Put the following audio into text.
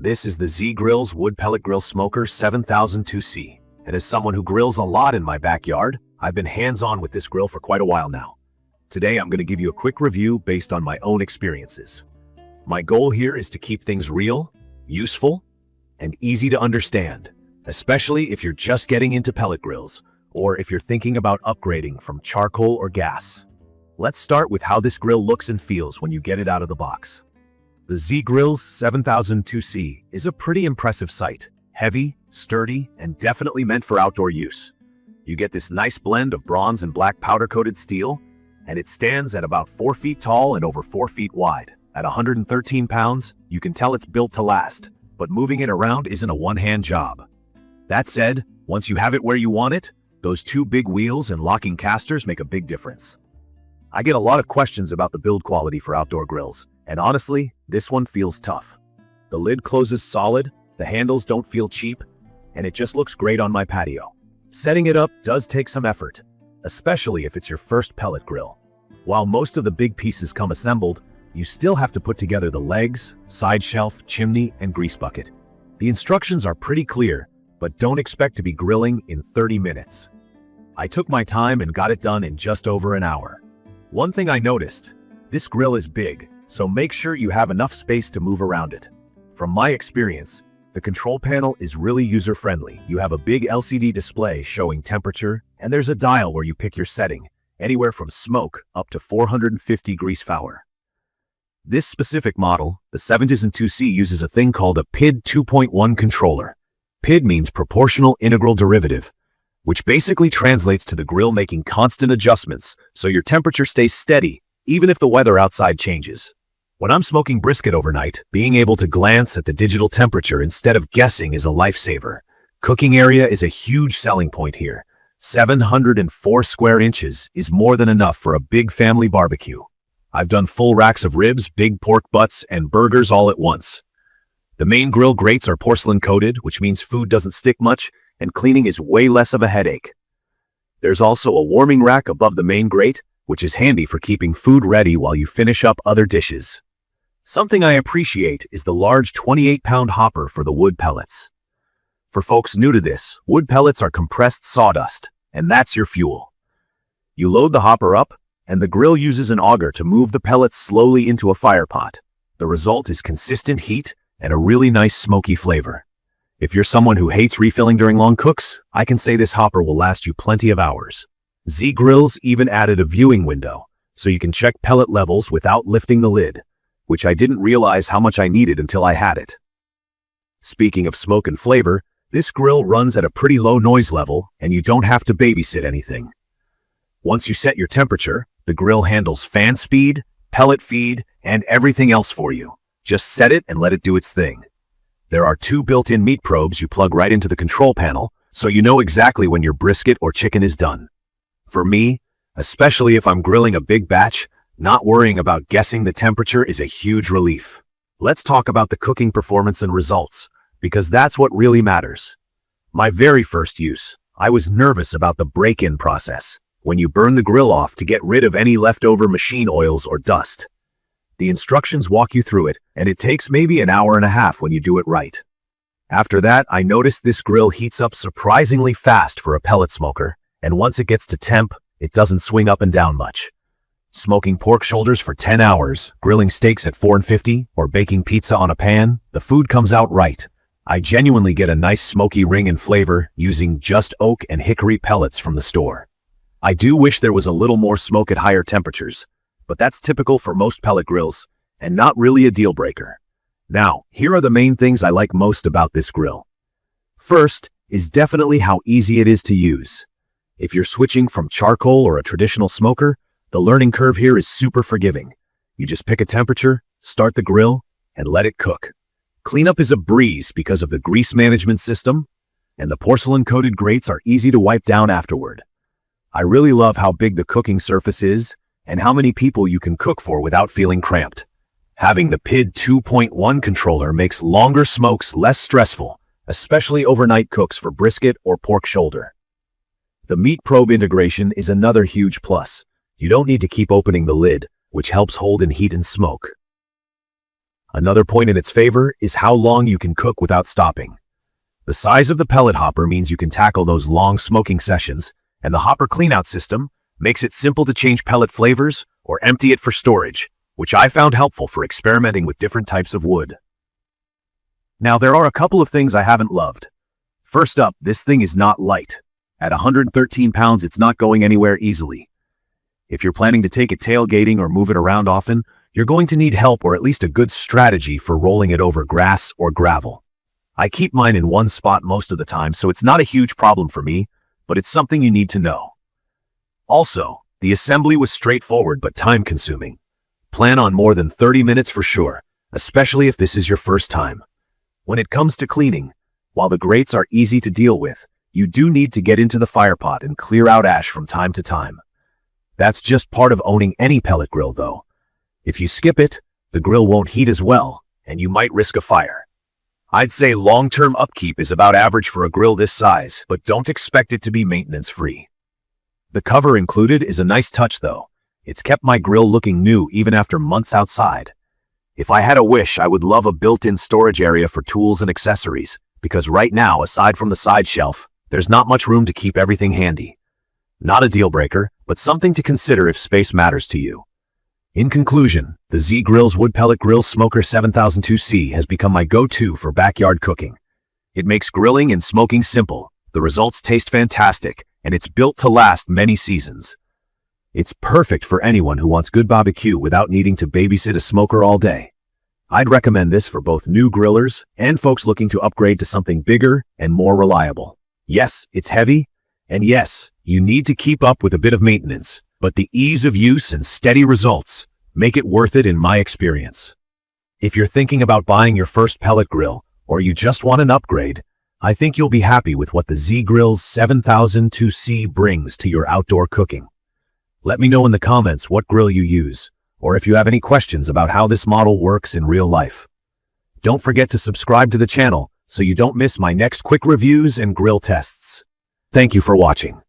This is the GRILLS Wood Pellet Grill Smoker 7002C, and as someone who grills a lot in my backyard, I've been hands-on with this grill for quite a while now. Today I'm going to give you a quick review based on my own experiences. My goal here is to keep things real, useful, and easy to understand, especially if you're just getting into pellet grills, or if you're thinking about upgrading from charcoal or gas. Let's start with how this grill looks and feels when you get it out of the box. The GRILLS 7002C is a pretty impressive sight, heavy, sturdy, and definitely meant for outdoor use. You get this nice blend of bronze and black powder-coated steel, and it stands at about 4 feet tall and over 4 feet wide. At 113 pounds, you can tell it's built to last, but moving it around isn't a one-hand job. That said, once you have it where you want it, those two big wheels and locking casters make a big difference. I get a lot of questions about the build quality for outdoor grills, and honestly, this one feels tough. The lid closes solid, the handles don't feel cheap, and it just looks great on my patio. Setting it up does take some effort, especially if it's your first pellet grill. While most of the big pieces come assembled, you still have to put together the legs, side shelf, chimney, and grease bucket. The instructions are pretty clear, but don't expect to be grilling in 30 minutes. I took my time and got it done in just over an hour. One thing I noticed, this grill is big, so make sure you have enough space to move around it. From my experience, the control panel is really user-friendly. You have a big LCD display showing temperature, and there's a dial where you pick your setting, anywhere from smoke up to 450 grease power. This specific model, the 7002C, uses a thing called a PID 2.1 controller. PID means proportional integral derivative, which basically translates to the grill making constant adjustments so your temperature stays steady, even if the weather outside changes. When I'm smoking brisket overnight, being able to glance at the digital temperature instead of guessing is a lifesaver. Cooking area is a huge selling point here. 704 square inches is more than enough for a big family barbecue. I've done full racks of ribs, big pork butts, and burgers all at once. The main grill grates are porcelain coated, which means food doesn't stick much, and cleaning is way less of a headache. There's also a warming rack above the main grate, which is handy for keeping food ready while you finish up other dishes. Something I appreciate is the large 28-pound hopper for the wood pellets. For folks new to this, wood pellets are compressed sawdust, and that's your fuel. You load the hopper up, and the grill uses an auger to move the pellets slowly into a fire pot. The result is consistent heat and a really nice smoky flavor. If you're someone who hates refilling during long cooks, I can say this hopper will last you plenty of hours. GRILLS even added a viewing window, so you can check pellet levels without lifting the lid, which I didn't realize how much I needed until I had it. Speaking of smoke and flavor, this grill runs at a pretty low noise level, and you don't have to babysit anything. Once you set your temperature, the grill handles fan speed, pellet feed, and everything else for you. Just set it and let it do its thing. There are two built-in meat probes you plug right into the control panel, so you know exactly when your brisket or chicken is done. For me, especially if I'm grilling a big batch, not worrying about guessing the temperature is a huge relief. Let's talk about the cooking performance and results, because that's what really matters. My very first use, I was nervous about the break-in process, when you burn the grill off to get rid of any leftover machine oils or dust. The instructions walk you through it, and it takes maybe an hour and a half when you do it right. After that, I noticed this grill heats up surprisingly fast for a pellet smoker, and once it gets to temp, it doesn't swing up and down much. Smoking pork shoulders for 10 hours, grilling steaks at 450, or baking pizza on a pan, the food comes out right. I genuinely get a nice smoky ring and flavor using just oak and hickory pellets from the store. I do wish there was a little more smoke at higher temperatures, but that's typical for most pellet grills, and not really a deal breaker. Now, here are the main things I like most about this grill. First is definitely how easy it is to use. If you're switching from charcoal or a traditional smoker, the learning curve here is super forgiving. You just pick a temperature, start the grill, and let it cook. Cleanup is a breeze because of the grease management system, and the porcelain-coated grates are easy to wipe down afterward. I really love how big the cooking surface is and how many people you can cook for without feeling cramped. Having the PID 2.1 controller makes longer smokes less stressful, especially overnight cooks for brisket or pork shoulder. The meat probe integration is another huge plus. You don't need to keep opening the lid, which helps hold in heat and smoke. Another point in its favor is how long you can cook without stopping. The size of the pellet hopper means you can tackle those long smoking sessions, and the hopper cleanout system makes it simple to change pellet flavors or empty it for storage, which I found helpful for experimenting with different types of wood. Now, there are a couple of things I haven't loved. First up, this thing is not light. At 113 pounds, it's not going anywhere easily. If you're planning to take it tailgating or move it around often, you're going to need help or at least a good strategy for rolling it over grass or gravel. I keep mine in one spot most of the time, so it's not a huge problem for me, but it's something you need to know. Also, the assembly was straightforward but time-consuming. Plan on more than 30 minutes for sure, especially if this is your first time. When it comes to cleaning, while the grates are easy to deal with, you do need to get into the firepot and clear out ash from time to time. That's just part of owning any pellet grill, though. If you skip it, the grill won't heat as well, and you might risk a fire. I'd say long-term upkeep is about average for a grill this size, but don't expect it to be maintenance-free. The cover included is a nice touch, though. It's kept my grill looking new even after months outside. If I had a wish, I would love a built-in storage area for tools and accessories, because right now, aside from the side shelf, there's not much room to keep everything handy. Not a deal breaker, but something to consider if space matters to you. In conclusion, the GRILLS Wood Pellet Grill Smoker 7002C has become my go-to for backyard cooking. It makes grilling and smoking simple, the results taste fantastic, and it's built to last many seasons. It's perfect for anyone who wants good barbecue without needing to babysit a smoker all day. I'd recommend this for both new grillers and folks looking to upgrade to something bigger and more reliable. Yes, it's heavy, and yes, you need to keep up with a bit of maintenance, but the ease of use and steady results make it worth it in my experience. If you're thinking about buying your first pellet grill, or you just want an upgrade, I think you'll be happy with what the GRILLS 7002C brings to your outdoor cooking. Let me know in the comments what grill you use, or if you have any questions about how this model works in real life. Don't forget to subscribe to the channel so you don't miss my next quick reviews and grill tests. Thank you for watching.